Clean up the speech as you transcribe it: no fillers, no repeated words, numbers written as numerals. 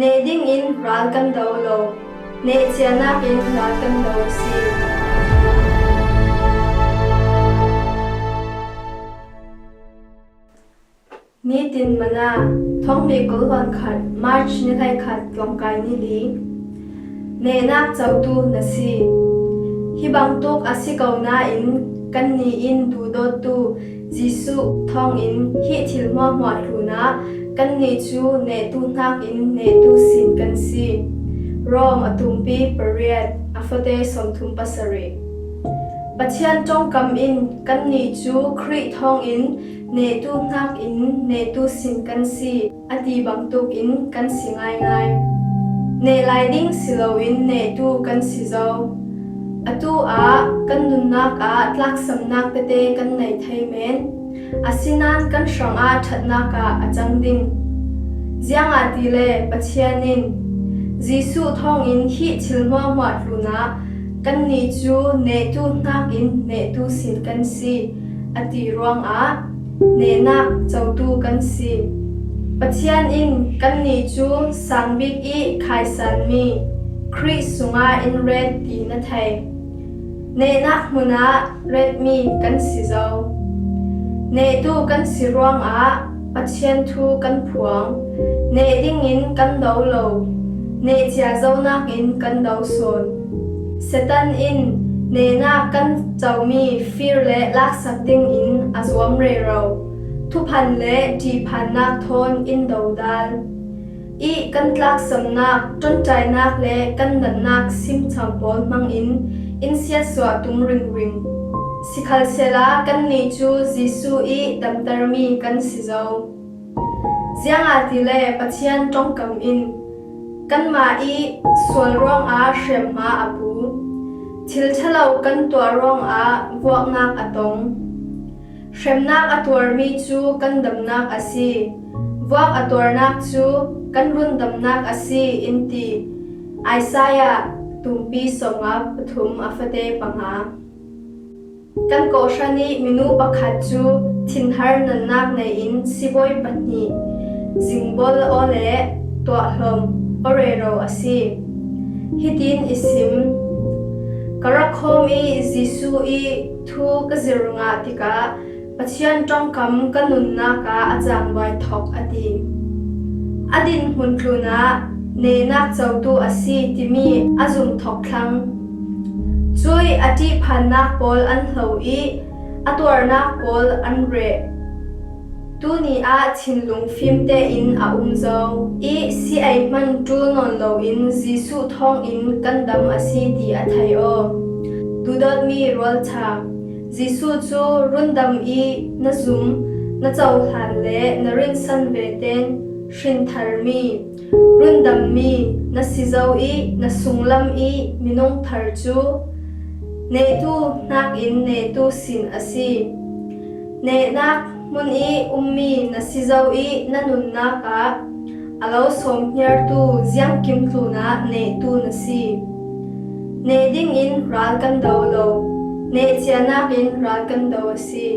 ne ding in ral kan do lo ne chianak in ral kan do si ni tin mana thong me kol wan khat march ni thai khat klong kai ni li ne nak chau tu na si hi bang tok asikaw na in kan ni in du do tu jisu thong in hi thil mo mo thu na kan ni chu ne tu nak in ne tu sin kan si rom atumpi period afate som thum pasari Pathian trong kam in kan ni chu khri thong in ne tu nak in ne tu sin kan si ati bang tuk in kan si ngai ngai ne lai ding silo in ne tu kan si zo atu a kan nun nak a tlak sam nak te kan nei thai men asinan kan shrang a that nak a achang ding jiang a ti le Pathianin Jisu thong in hi chilma ma tluna kan ni chu ne tu nak in ne tu sin kan si ati ruang a ne nak chau tu kan si Pathian in kan ni chu sangbik i khai san mi khri sunga in red ti na thai ne nak muna red mi kan si zo ne tu kan si ruang a Pathian thu kan phuang ne ding in kan do lo ne chia zo nak in kan do son Satan in ne na kan chau mi fear le lak sak ding in azwam re ro thu phan le ti phan nak thon in do dal I kan tlak sam nak ton trai nak le kan nan nak sim cham pol mang in sia swa tum ring ring sikhal sela kan ni chu Jisu I damtar mi kan si zo jiang ati le Pathian trong kam in kan ma I sual rong a shrem ma apu thil thalau kan tua rong a vuak nak atong shrem nak atwar mi chu kan dam nak asi vuak atwar nak chu kan run dam nak asi inti Isaiah tumpi songa pathum afate panga kan ko shani minu pakhat chu thinhar nan nak nei in siboi pani jingbol ole to hlom orero asi hitin isim karakhom I Jisu I thu ka zirunga tika Pathian trong kam kanun na ka ajang bai thok ati adin huntluna ne nak chau tu asi timi azum thok thlang chui ati phan nak pol an hlo I atwar nak pol an re tu ni a chinlung phim te in a zo I si ai man tu non lo in Jisu thong in kan dam asi ti a thai o tu dot mi rol cha Jisu chu rundam I na zum na chau hlan le na rin san ve ten shin thar mi rundam mi na si zo I na sunglam I minong thar chu ne tu nak in ne tu sin asi ne nak mun I ummi na si zo I na nun na ka alo som hner tu jiang kim tu na ne tu na si ne ding in ral kan do lo ne chianak in ral kan do si